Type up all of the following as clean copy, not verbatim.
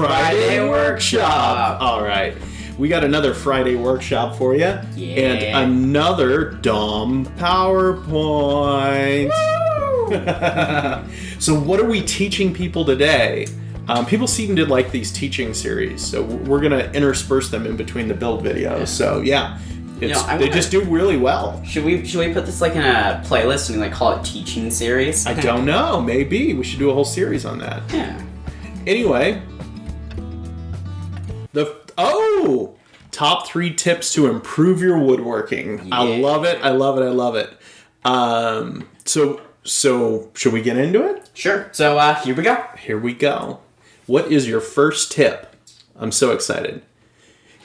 Friday workshop. All right. We got another Friday workshop for you. Yeah. And another Dom PowerPoint. So what are we teaching people today? People seem to like these teaching series, so we're going to intersperse them in between the build videos. So yeah, they just do really well. Should we put this like in a playlist and like call it teaching series? I don't know. Maybe we should do a whole series on that. Yeah. Anyway, top 3 tips to improve your woodworking. Yeah. I love it. I love it. I love it. So should we get into it? Sure. So here we go. Here we go. What is your first tip? I'm so excited.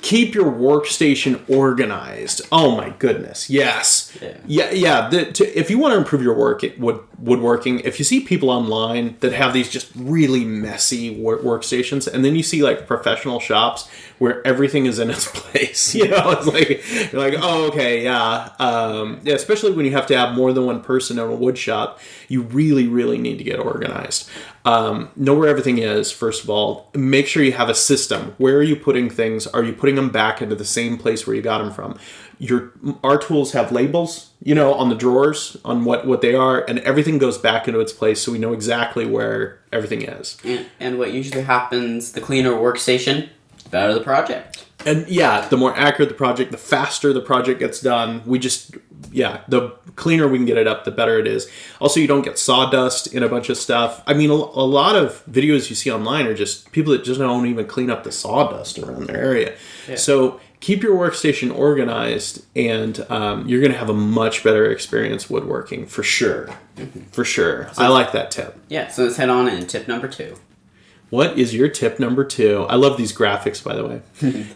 Keep your workstation organized. Oh my goodness. Yes. Yeah. If you want to improve your woodworking, if you see people online that have these just really messy workstations, and then you see like professional shops where everything is in its place, it's like, you're like, oh, okay, yeah. Especially when you have to have more than one person in a wood shop, you really, really need to get organized. Know where everything is, first of all. Make sure you have a system. Where are you putting things? Are you putting them back into the same place where you got them from? Our tools have labels, on the drawers, on what they are, and everything goes back into its place so we know exactly where everything is. And what usually happens, the cleaner workstation, the better the project. And yeah, the more accurate the project, the faster the project gets done. The cleaner we can get it up, the better it is. Also, you don't get sawdust in a bunch of stuff. I mean, a lot of videos you see online are just people that just don't even clean up the sawdust around their area. Yeah. So keep your workstation organized, and you're going to have a much better experience woodworking, for sure. Mm-hmm. For sure. So I like that tip. Yeah, so let's head on in tip number 2. What is your tip number 2? I love these graphics, by the way.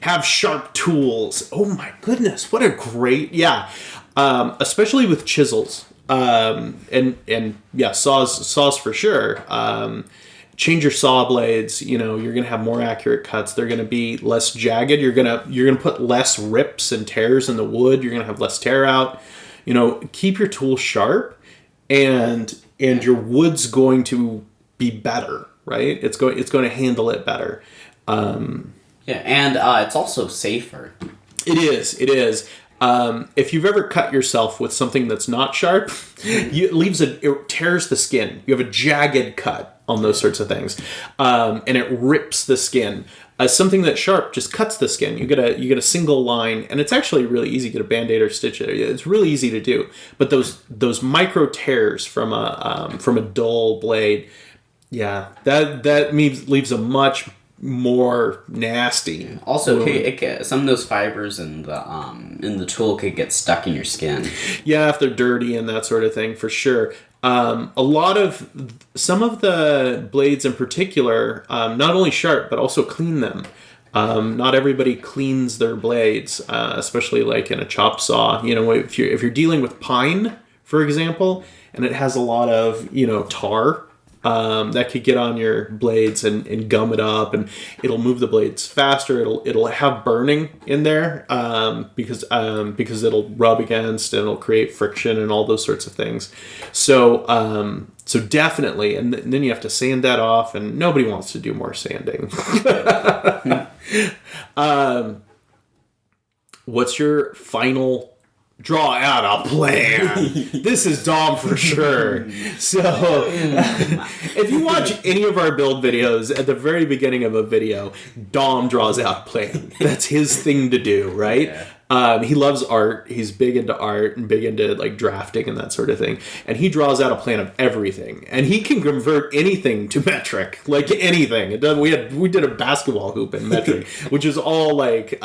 Have sharp tools. Oh my goodness, what a great, especially with chisels. Saws for sure. Change your saw blades. You're going to have more accurate cuts. They're going to be less jagged. You're going to put less rips and tears in the wood. You're going to have less tear out. Keep your tool sharp, and your wood's going to be better. Right? It's going to handle it better. And it's also safer. It is. If you've ever cut yourself with something that's not sharp, it tears the skin. You have a jagged cut on those sorts of things, and it rips the skin. Something that's sharp just cuts the skin. You get a single line, and it's actually really easy to get a Band-Aid or stitch it. It's really easy to do. But those micro tears from a dull blade. Yeah, that leaves a much more nasty. Also, some of those fibers in the tool could get stuck in your skin. Yeah, if they're dirty and that sort of thing, for sure. Some of the blades in particular, not only sharp but also clean them. Not everybody cleans their blades, especially like in a chop saw. If you're dealing with pine, for example, and it has a lot of tar. That could get on your blades and gum it up, and it'll move the blades faster. It'll have burning in there because it'll rub against, and it'll create friction and all those sorts of things. So definitely, and then you have to sand that off, and nobody wants to do more sanding. What's your final? Draw out a plan. This is Dom for sure. So, if you watch any of our build videos, at the very beginning of a video, Dom draws out a plan. That's his thing to do, right? Yeah. He loves art. He's big into art and big into like drafting and that sort of thing. And he draws out a plan of everything. And he can convert anything to metric, like anything. We did a basketball hoop in metric, which is all like.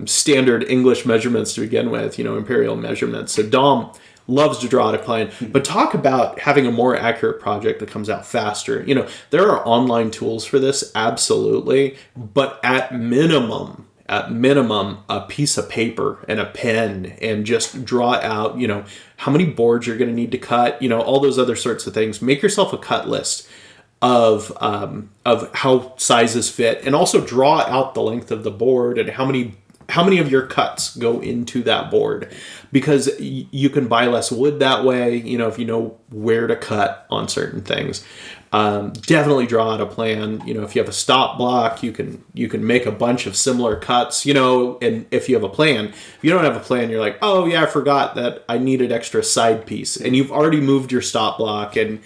Standard English measurements to begin with, imperial measurements. So Dom loves to draw out a plan, but talk about having a more accurate project that comes out faster. There are online tools for this, absolutely, but at minimum, a piece of paper and a pen, and just draw out, how many boards you're going to need to cut, all those other sorts of things. Make yourself a cut list of how sizes fit, and also draw out the length of the board and how many of your cuts go into that board, because you can buy less wood that way, if you know where to cut on certain things. definitely draw out a plan. If you have a stop block, you can make a bunch of similar cuts, and if you have a plan. If you don't have a plan, you're like, oh yeah, I forgot that I needed extra side piece, and you've already moved your stop block, and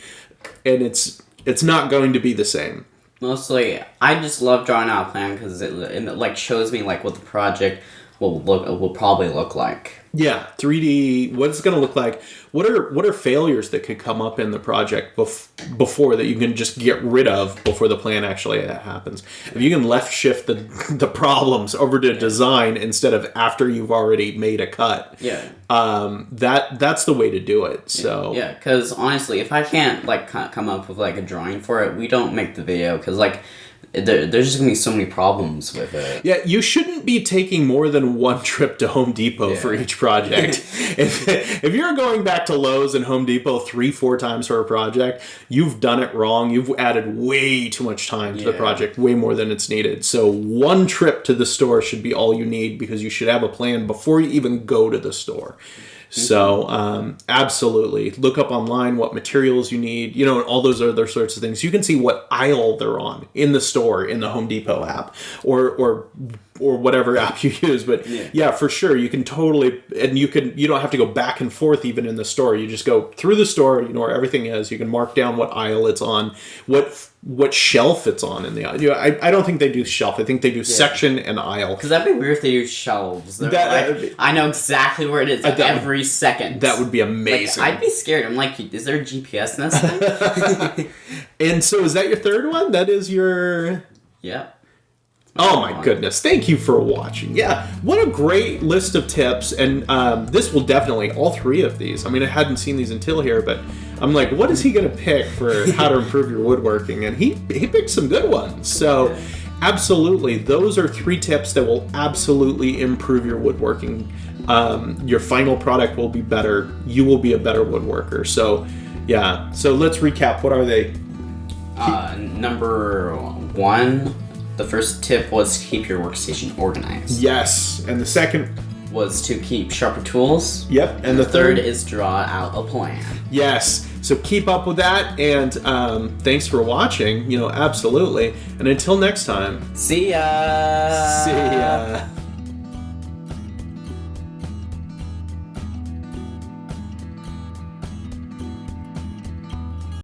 it's not going to be the same. Mostly, I just love drawing out a plan because it like shows me like what the project will probably look like. Yeah, 3D. What it's going to look like? What are failures that could come up in the project before that you can just get rid of before the plan actually happens? If you can left shift the problems over to design instead of after you've already made a cut. Yeah. That's the way to do it. So yeah, because honestly, if I can't like come up with like a drawing for it, we don't make the video because like. There's just gonna be so many problems with it. Yeah, you shouldn't be taking more than one trip to Home Depot for each project. if you're going back to Lowe's and Home Depot 3-4 times for a project, you've done it wrong. You've added way too much time to the project, way more than it's needed. So one trip to the store should be all you need because you should have a plan before you even go to the store. So, absolutely. Look up online what materials you need, and all those other sorts of things. You can see what aisle they're on in the store, in the Home Depot app, or whatever app you use. But yeah, for sure, you can totally, and you don't have to go back and forth even in the store. You just go through the store, where everything is. You can mark down what aisle it's on, what shelf it's on in the aisle. I don't think they do shelf. I think they do section and aisle. Because that'd be weird if they use shelves. I know exactly where it is every second. That would be amazing. I'd be scared. I'm like, is there a GPS in this thing? And so is that your third one? That is your... Yeah. Oh my goodness. Thank you for watching. Yeah, what a great list of tips. And this will definitely, all three of these, I hadn't seen these until here, but I'm like, what is he going to pick for how to improve your woodworking? And he picked some good ones. So absolutely, those are 3 tips that will absolutely improve your woodworking. Your final product will be better. You will be a better woodworker. So yeah, so let's recap. What are they? Number 1, the first tip was to keep your workstation organized. Yes, and the second was to keep sharper tools. Yep, and the third is draw out a plan. Yes, so keep up with that, and thanks for watching, absolutely. And until next time. See ya! See ya!